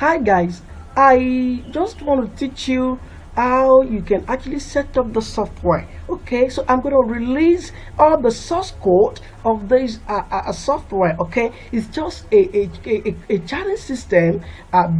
Hi guys, I just want to teach you how you can actually set up the software. Okay, so I'm going to release all the source code of this software. Okay, it's just a chatting system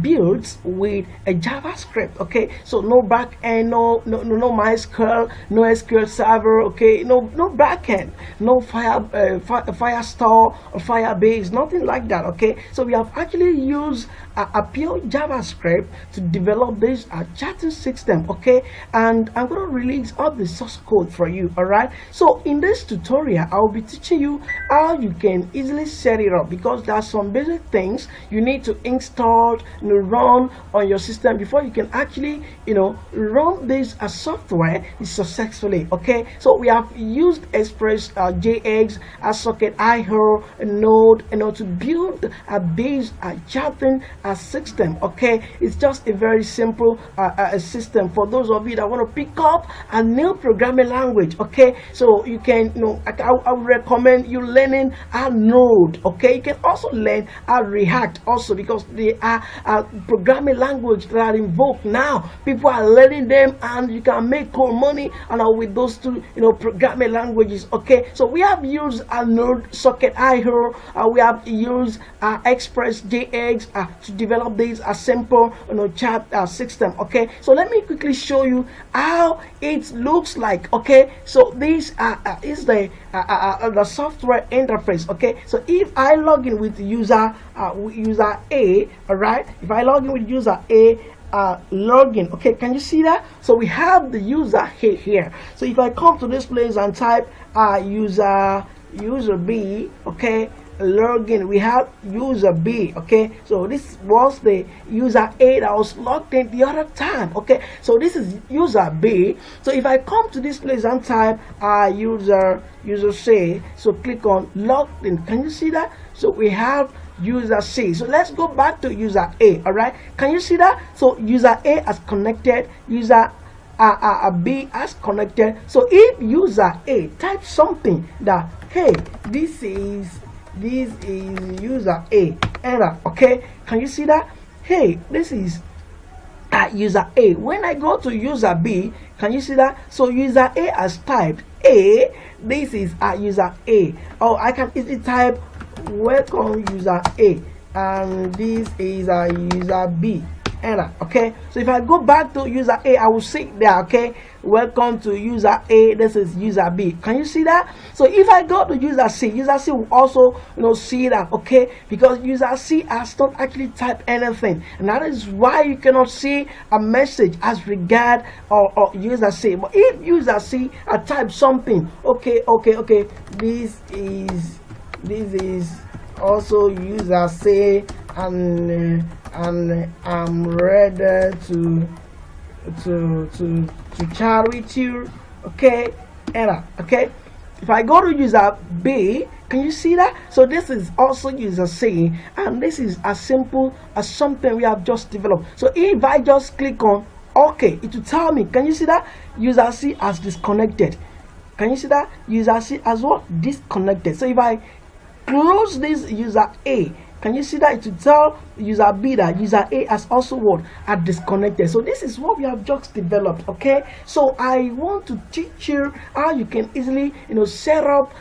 built with a JavaScript. Okay, so no back end, no MySQL, no SQL server. Okay, no backend, no Firestore or Firebase, nothing like that. Okay, so we have actually used a pure JavaScript to develop this chatting system. Okay, and I'm going to release all the source code for you. All right, so in this tutorial I'll be teaching you how you can easily set it up, because there are some basic things you need to install and run on your system before you can actually run this software successfully. Okay, so we have used Express JX, Socket IO, Node, to build a base chatting system. Okay, it's just a very simple system for those of you that want to pick up a new programming language. Okay, so you can I would recommend you learning a Node. Okay, you can also learn a React also, because they are programming language that are invoked now. People are learning them, and you can make cool money with those two programming languages. Okay, so we have used a Node, Socket IO, we have used Express JX to develop this simple chat system. Okay, so let me quickly show you how it looks like. Okay, so this is the software interface. Okay, so if I log in with user A, all right, if I log in with user A, login. Okay, can you see that? So we have the user here. So if I come to this place and type user B, okay, login, we have user B. Okay, so this was the user A that was logged in the other time. Okay, so this is user B. So if I come to this place and type user C, so click on logged in, can you see that? So we have user C. So let's go back to user A. All right, can you see that? So user A has connected, user B has connected. So if user A types something that, hey, this is user A, error. Okay, can you see that? Hey, this is user A. When I go to user B, can you see that? So user A has typed A, this is user A. Or I can easily type welcome user A, and this is user B, error. Okay, so if I go back to user A, I will see there, okay, welcome to user A, this is user B. Can you see that? So if I go to user C will also see that. Okay, because user C has not actually typed anything, and that is why you cannot see a message as regard or user C. But if user C typed something, okay, this is also user C, and I'm ready to chat with you. Okay, error. Okay, if I go to user B, can you see that? So this is also user C, and this is as simple as something we have just developed. So if I just click on OK, it will tell me, can you see that user C has disconnected? Can you see that user C has what? Disconnected. So if I close this user A, can you see that it will tell user B that user A has also disconnected? So this is what we have just developed. Okay, so I want to teach you how you can easily set up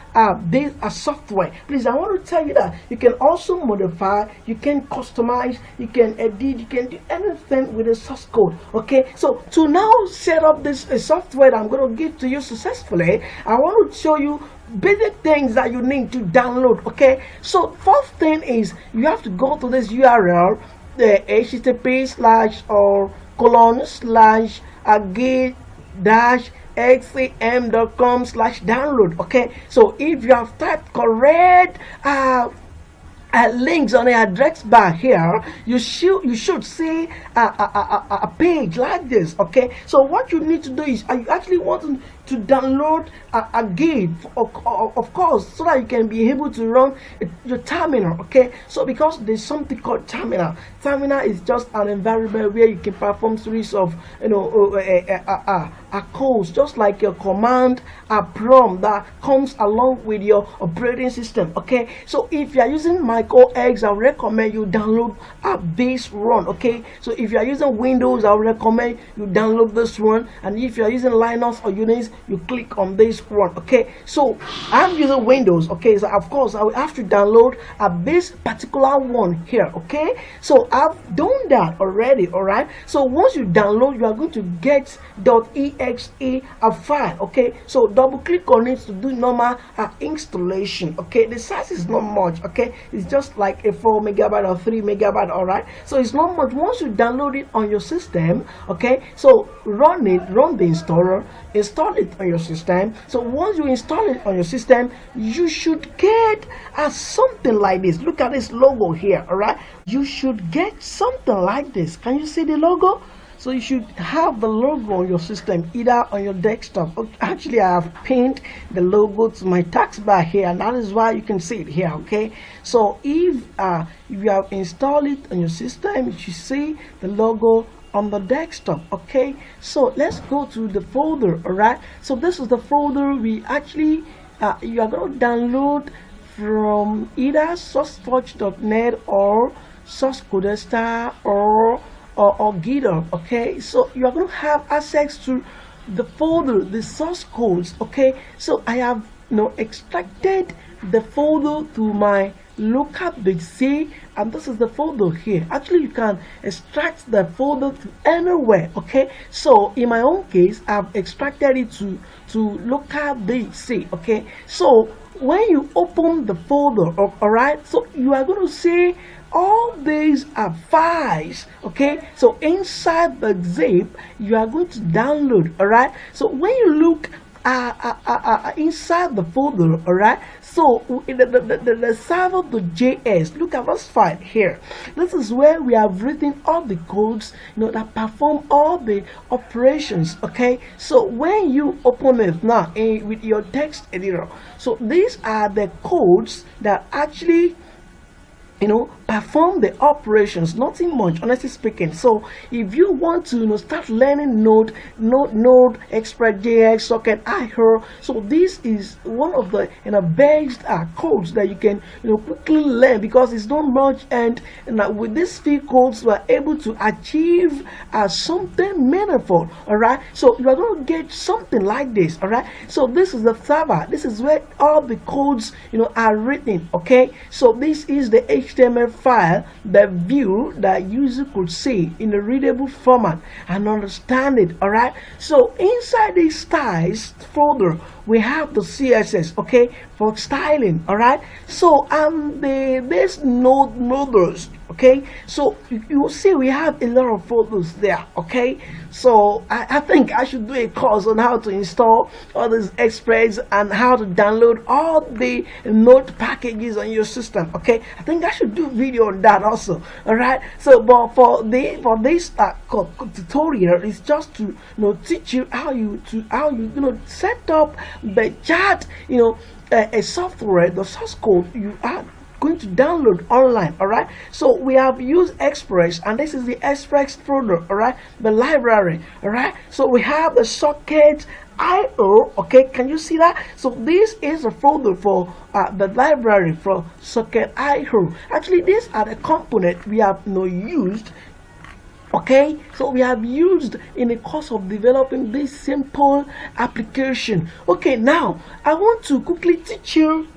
this software. Please, I want to tell you that you can also modify, you can customize, you can edit, you can do anything with the source code. Okay, so to now set up this software that I'm going to give to you successfully, I want to show you basic things that you need to download. Okay, so first thing is you have to go to this URL, the http://git-xcm.com/download. Okay, so if you have typed correct links on the address bar here, you should see a page like this. Okay, so what you need to do is, are you actually want to to download a gig, of course, so that you can be able to run your terminal. Okay, so because there's something called terminal. Terminal is just an environment where you can perform series of codes, just like your command, a prompt that comes along with your operating system. Okay, so if you are using Mac OS, I recommend you download a base run. Okay, so if you are using Windows, I recommend you download this one, and if you are using Linux or Unix, you click on this one. Okay, so I'm using Windows. Okay, so of course I will have to download a base particular one here. Okay, so I've done that already. All right, so once you download, you are going to get .exe a file. Okay, so double click on it to do normal installation. Okay, the size is not much. Okay, it's just like a 4 megabyte or 3 megabyte. All right, so it's not much. Once you download it on your system, okay, so run the installer, install it on your system. So once you install it on your system, you should get something like this. Look at this logo here. All right, you should get something like this. Can you see the logo? So you should have the logo on your system, either on your desktop. Actually, I have pinned the logo to my taskbar here, and that is why you can see it here. Okay, so if you have installed it on your system, you should see the logo on the desktop. Okay, so let's go to the folder. All right, so this is the folder we actually you are going to download from either sourceforge.net or sourcecodesta or GitHub. Okay, so you are going to have access to the folder, the source codes. Okay, so I have extracted the folder to my local .c, and this is the folder here. Actually, you can extract the folder to anywhere. Okay, so in my own case, I've extracted it to local .c. Okay, so when you open the folder, all right, so you are going to see all these are files. Okay, so inside the zip you are going to download. All right, so when you look inside the folder, all right, so the server.js, look at this file here. This is where we have written all the codes that perform all the operations. Okay, so when you open it now with your text editor, so these are the codes that actually perform the operations. Nothing much, honestly speaking. So if you want to start learning Node, Express.js, Socket, IHER, so this is one of the based codes that you can quickly learn, because it's not much, and with these few codes we are able to achieve something meaningful. All right, so you are going to get something like this. All right, so this is the server. This is where all the codes are written. Okay, so this is the HTML file, the view that user could see in a readable format and understand it. All right, so inside this styles folder we have the CSS, okay, for styling. All right, so this noders. Okay, so you will see we have a lot of folders there. Okay, so I think I should do a course on how to install all these Express and how to download all the Node packages on your system. Okay, I think I should do a video on that also. All right, so but for this tutorial, it's just to teach you how you set up the chapt, a software, the source code you are going to download online. All right, so we have used Express, and this is the Express folder. All right, the library. All right, so we have the socket IO. Okay, can you see that? So this is a folder for the library for socket IO. Actually, these are the components we have used. Okay, so we have used in the course of developing this simple application. Okay, now I want to quickly teach you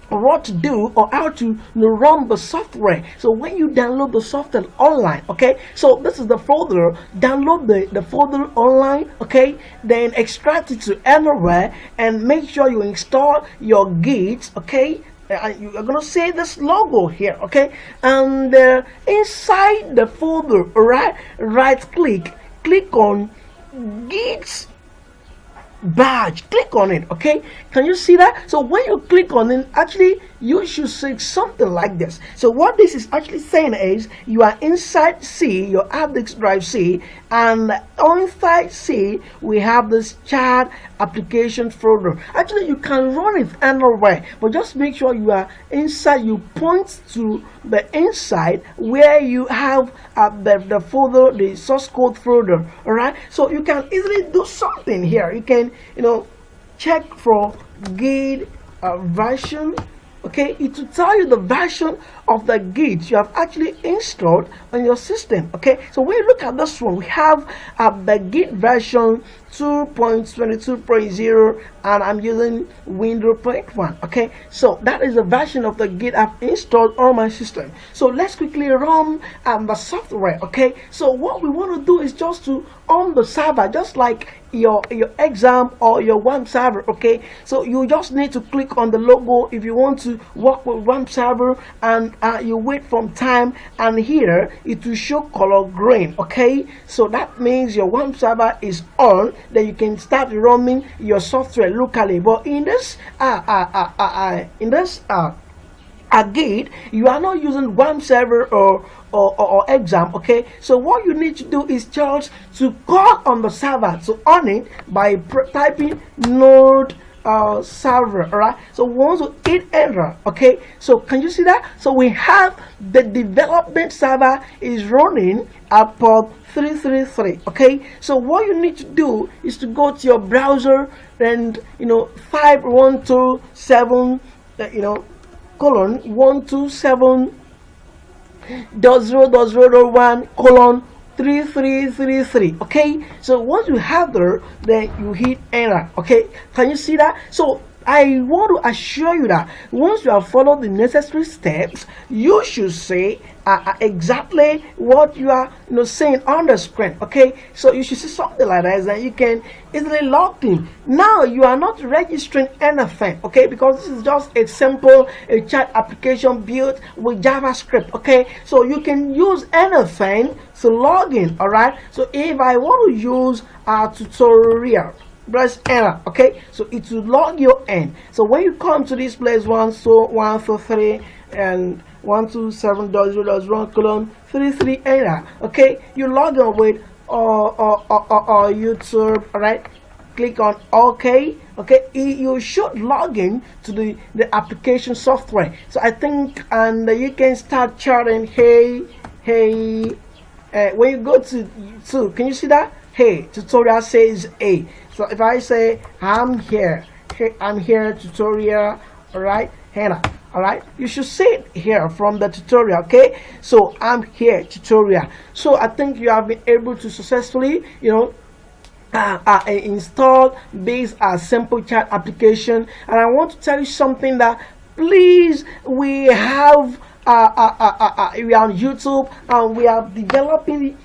what to do or how to run the software. So when you download the software online, okay, so this is the folder. Download the folder online, okay, then extract it to anywhere and make sure you install your Git. Okay, you are gonna see this logo here, okay, and inside the folder, right click on Git badge. Click on it. Okay, can you see that? So when you click on it, actually you should say something like this. So what this is actually saying is you are inside C, your hard disk drive C, and inside C we have this chat application folder. Actually you can run it anywhere, but just make sure you are inside. You point to the inside where you have the folder, the source code folder. All right, so you can easily do something here. You can check for Git version. Okay, it will tell you the version of the Git you have actually installed on your system. Okay, so when you look at this one, we have the Git version 2.22.0, and I'm using Windows 0.1. Okay, so that is the version of the Git I've installed on my system. So let's quickly run the software. Okay, so what we want to do is just to on the server, just like your exam or your WAMP server. Okay, so you just need to click on the logo if you want to work with WAMP server, and you wait from time, and here it will show color green. Okay, so that means your WAMP server is on, then you can start running your software locally. But in this Git, you are not using WAMP server or exam. Okay, so what you need to do is just to call on the server to on it by typing node server. All right, so once you hit enter, okay, so can you see that? So we have the development server is running at port 333. Okay, so what you need to do is to go to your browser and 5127 colon 127.0.0.1 colon 3333. Okay, so once you have there, then you hit enter. Okay, can you see that? So I want to assure you that once you have followed the necessary steps, you should say exactly what you are saying on the screen. Okay, so you should see something like that, and you can easily log in. Now you are not registering anything, okay, because this is just a simple chat application built with JavaScript. Okay, so you can use anything to log in. All right, so if I want to use a tutorial, press enter. Okay, so it will log you in. So when you come to this place, 123 and 127.0.1 colon 33 enter. Okay, you log in with YouTube. All right, click on OK. Okay, you should log in to the application software. So I think, and you can start chatting. Hey, when you go to YouTube, can you see that? Hey, tutorial says A. So if I say I'm here tutorial, all right, Hannah, all right, you should see it here from the tutorial. Okay, so I'm here tutorial. So I think you have been able to successfully install this simple chat application. And I want to tell you something, that please, we have we are on YouTube, and we are developing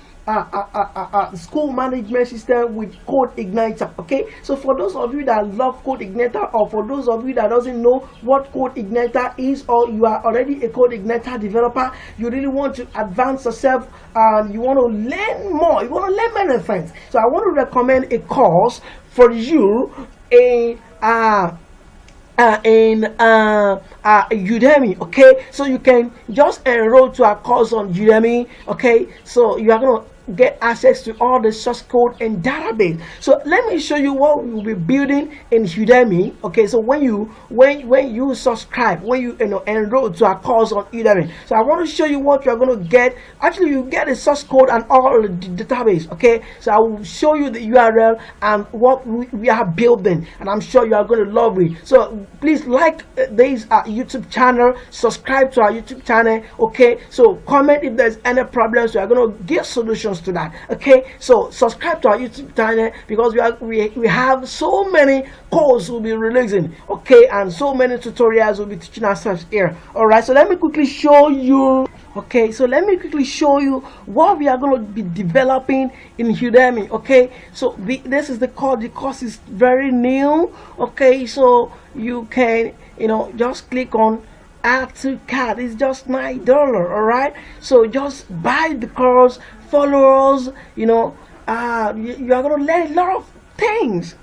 school management system with Code Igniter. Okay, so for those of you that love Code Igniter, or for those of you that doesn't know what Code Igniter is, or you are already a Code Igniter developer, you really want to advance yourself, and you want to learn more, you want to learn many things. So I want to recommend a course for you in Udemy. Okay, so you can just enroll to a course on Udemy. Okay, so you are going to get access to all the source code and database. So let me show you what we will be building in Udemy. Okay, so when you subscribe, when you enroll to a course on Udemy, so I want to show you what you are going to get. Actually, you get a source code and all the database. Okay, so I will show you the URL and what we are building, and I'm sure you are going to love it. So please like this YouTube channel, subscribe to our YouTube channel. Okay, so comment if there's any problems. So we are going to give solutions to that. Okay, so subscribe to our YouTube channel, because we have so many courses we'll be releasing. Okay, and so many tutorials we'll be teaching ourselves here. All right, so let me quickly show you. Okay, so let me quickly show you what we are going to be developing in Udemy. Okay, so this is the course. The course is very new. Okay, so you can just click on add to cart. It's just $9. All right, so just buy the course, follow us. You are going to learn a lot of things.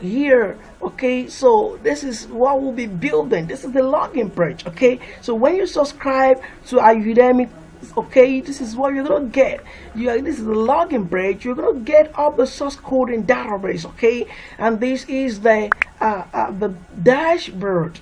here. Okay, so this is what we'll be building. This is the login page. Okay, so when you subscribe to our Udemy, okay, this is what you're gonna get. This is the login page. You're gonna get all the source code in database. Okay, and this is the dashboard.